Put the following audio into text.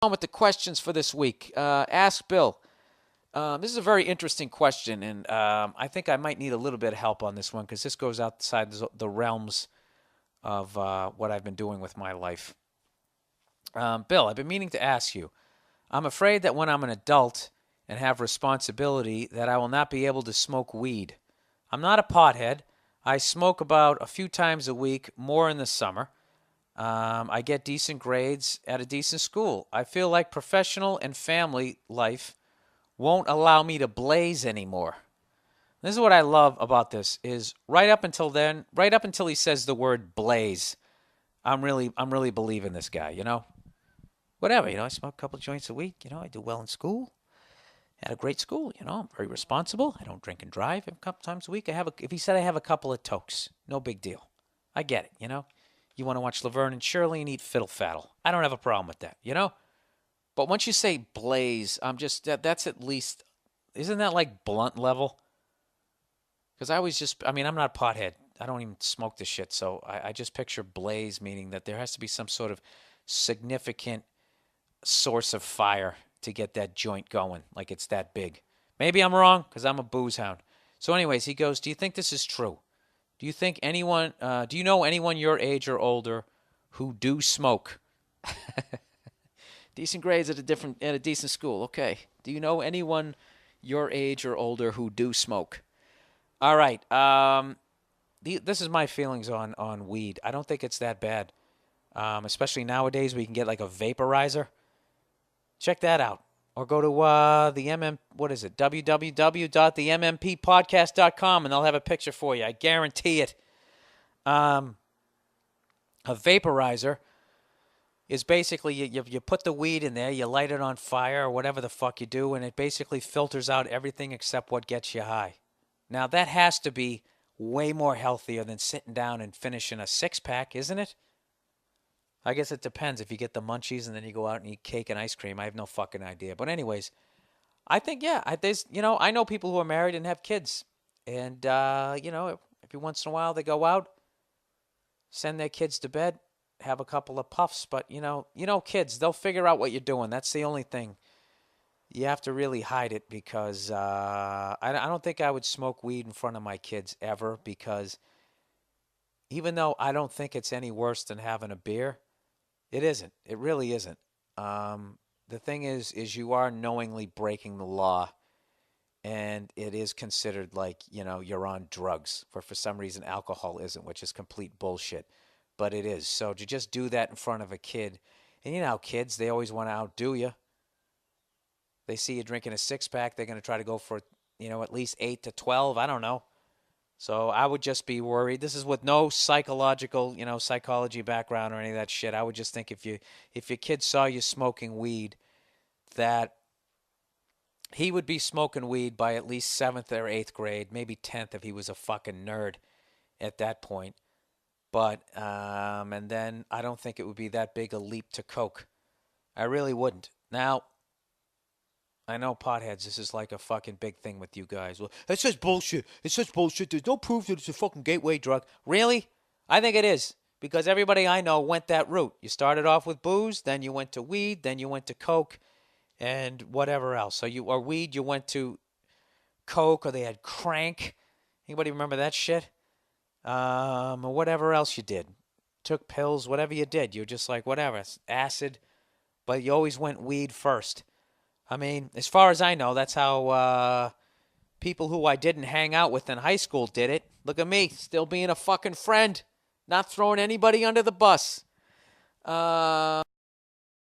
On with the questions for this week. Ask Bill. This is a very interesting question, and I think I might need a little bit of help on this one because this goes outside the realms of what I've been doing with my life. Bill, I've been meaning to ask you. I'm afraid that when I'm an adult and have responsibility, that I will not be able to smoke weed. I'm not a pothead. I smoke about a few times a week, more in the summer. I get decent grades at a decent school. I feel like professional and family life won't allow me to blaze anymore. This is what I love about this is right up until then, right up until he says the word blaze, I'm really believing this guy, Whatever, I smoke a couple joints a week, I do well in school. At a great school, I'm very responsible. I don't drink and drive a couple times a week. If he said I have a couple of tokes, no big deal. I get it, You want to watch Laverne and Shirley and eat fiddle faddle. I don't have a problem with that. But once you say blaze, that's at least, isn't that like blunt level? Because I'm not a pothead. I don't even smoke this shit. So I just picture blaze meaning that there has to be some sort of significant source of fire to get that joint going, like it's that big. Maybe I'm wrong because I'm a booze hound. So anyways, he goes, do you think this is true? Do you know anyone your age or older who do smoke? Decent grades at a decent school. Okay. Do you know anyone your age or older who do smoke? All right. This is my feelings on weed. I don't think it's that bad. Especially nowadays, we can get like a vaporizer. Check that out. Or go to what is it? www.themmpodcast.com, and they'll have a picture for you. I guarantee it. A vaporizer is basically you put the weed in there, you light it on fire or whatever the fuck you do, and it basically filters out everything except what gets you high. Now, that has to be way more healthier than sitting down and finishing a six-pack, isn't it? I guess it depends if you get the munchies and then you go out and eat cake and ice cream. I have no fucking idea. But anyways, I think, yeah, I know people who are married and have kids. And, every once in a while they go out, send their kids to bed, have a couple of puffs. But, kids, they'll figure out what you're doing. That's the only thing. You have to really hide it because I don't think I would smoke weed in front of my kids ever because even though I don't think it's any worse than having a beer, it isn't. It really isn't. The thing is you are knowingly breaking the law, and it is considered like, you're on drugs. For some reason, alcohol isn't, which is complete bullshit. But it is. So to just do that in front of a kid, and you know how kids, they always want to outdo you. They see you drinking a six-pack, they're going to try to go for, at least 8 to 12. I don't know. So I would just be worried. This is with no psychology background or any of that shit. I would just think if your kid saw you smoking weed, that he would be smoking weed by at least 7th or 8th grade, maybe 10th if he was a fucking nerd at that point. But, and then I don't think it would be that big a leap to coke. I really wouldn't. Now, I know potheads, this is like a fucking big thing with you guys. Well, it's just bullshit. It's just bullshit. There's no proof that it's a fucking gateway drug. Really? I think it is. Because everybody I know went that route. You started off with booze, then you went to weed, then you went to coke, and whatever else. So weed, you went to coke, or they had crank. Anybody remember that shit? Or whatever else you did. Took pills, whatever you did. You're just like, whatever, acid. But you always went weed first. I mean, as far as I know, that's how people who I didn't hang out with in high school did it. Look at me, still being a fucking friend, not throwing anybody under the bus.